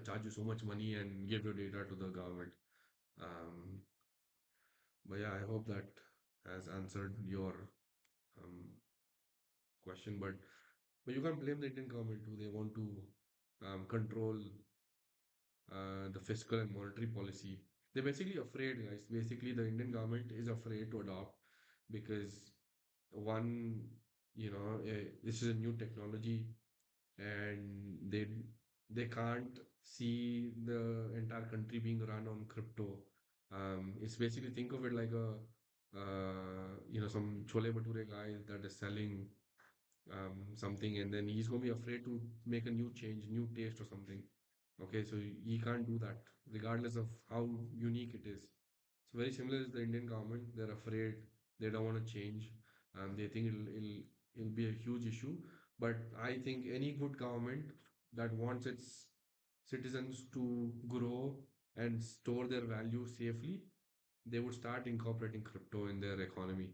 charge you so much money and give your data to the government. Um, but yeah, I hope that has answered your um, question. But you can't blame the Indian government too. They want to control the fiscal and monetary policy. They're basically afraid, guys. Basically, the Indian government is afraid to adopt because one, this is a new technology and they can't see the entire country being run on crypto. It's basically think of it like some chole bhature guy that is selling something, and then he's going to be afraid to make a new change, new taste or something. Okay, so he can't do that, regardless of how unique it is. So very similar is the Indian government. They're afraid. They don't want to change. They think it'll be a huge issue. But I think any good government that wants its citizens to grow and store their value safely, they would start incorporating crypto in their economy.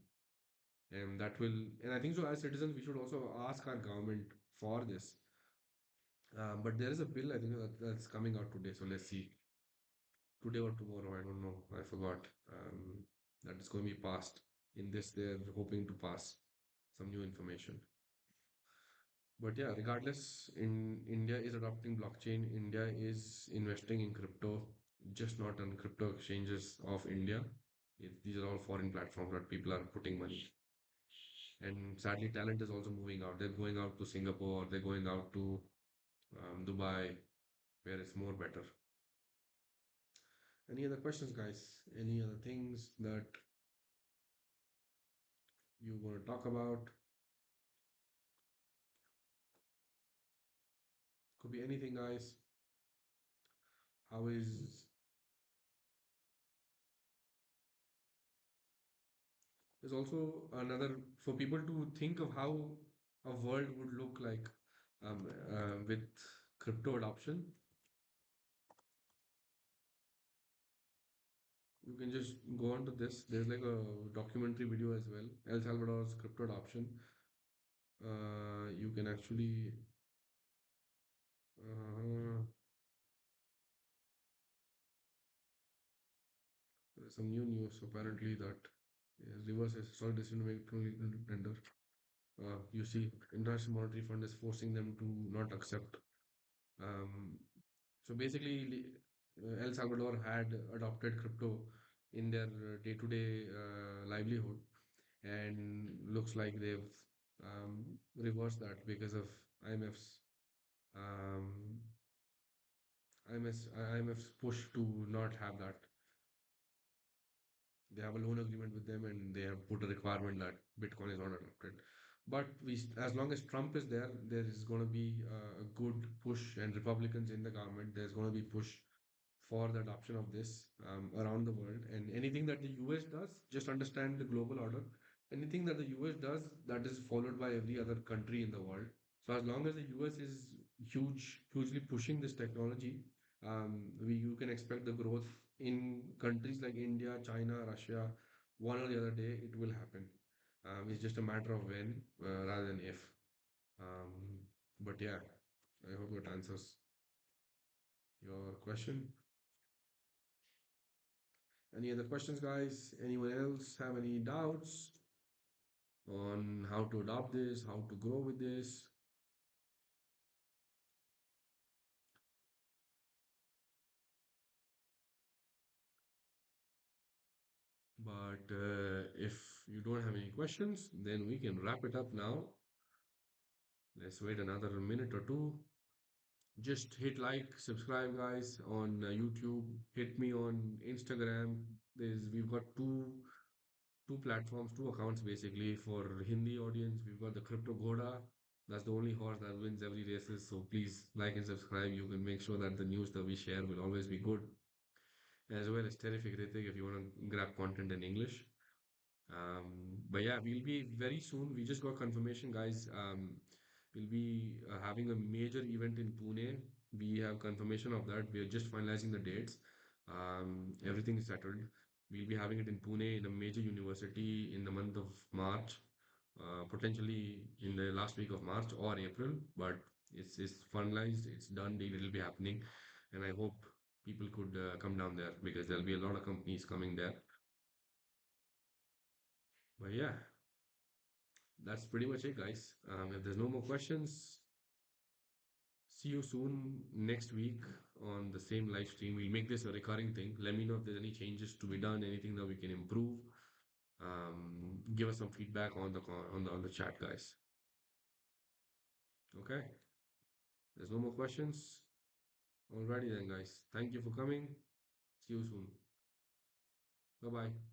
And I think so as citizens, we should also ask our government for this. But there is a bill, I think that's coming out today. So let's see today or tomorrow, I don't know, I forgot, that is going to be passed. In this, they're hoping to pass some new information. But yeah, regardless, in India is adopting blockchain. India is investing in crypto, just not on crypto exchanges of India. These are all foreign platforms that people are putting money. And sadly, talent is also moving out. They're going out to Singapore, they're going out to Dubai, where it's more better. Any other questions, guys? Any other things that you want to talk about? Could be anything, guys. How is There's also another for people to think of how a world would look like with crypto adoption. You can just go on to this. There's like a documentary video as well. El Salvador's crypto adoption. You can actually uh, there's some new news apparently that reverse historic decision making tender. You see, International Monetary Fund is forcing them to not accept. Um, so basically, El Salvador had adopted crypto in their day-to-day livelihood, and looks like they've reversed that because of IMF's um, IMF's push to not have that. They have a loan agreement with them, and they have put a requirement that Bitcoin is not adopted. But as long as Trump is there, there is going to be a good push, and Republicans in the government, there's going to be push for the adoption of this around the world. And anything that the US does, just understand the global order. Anything that the US does, that is followed by every other country in the world. So as long as the US is hugely pushing this technology, you can expect the growth in countries like India, China, Russia. One or the other day, it will happen. It's just a matter of when rather than if. Um, but yeah, I hope it answers your question. Any other questions, guys? Anyone else have any doubts on how to adopt this, how to grow with this? But if you don't have any questions, then we can wrap it up now. Let's wait another minute or two. Just hit like, subscribe, guys, on YouTube. Hit me on Instagram. We've got two platforms, two accounts basically for Hindi audience. We've got the Crypto Ghoda. That's the only horse that wins every races. So please like and subscribe. You can make sure that the news that we share will always be good, as well as Terrific Ritik if you want to grab content in English. But yeah, we'll be very soon. We just got confirmation, guys. We'll be having a major event in Pune. We have confirmation of that. We are just finalizing the dates. Everything is settled. We'll be having it in Pune in a major university in the month of March, potentially in the last week of March or April. But it's finalized. It's done. Deal. It'll be happening, and I hope people could come down there because there'll be a lot of companies coming there. But yeah, that's pretty much it, guys. If there's no more questions, see you soon next week on the same live stream. We'll make this a recurring thing. Let me know if there's any changes to be done, anything that we can improve. Give us some feedback on the chat, guys. Okay. There's no more questions. Alrighty then, guys. Thank you for coming. See you soon. Bye bye.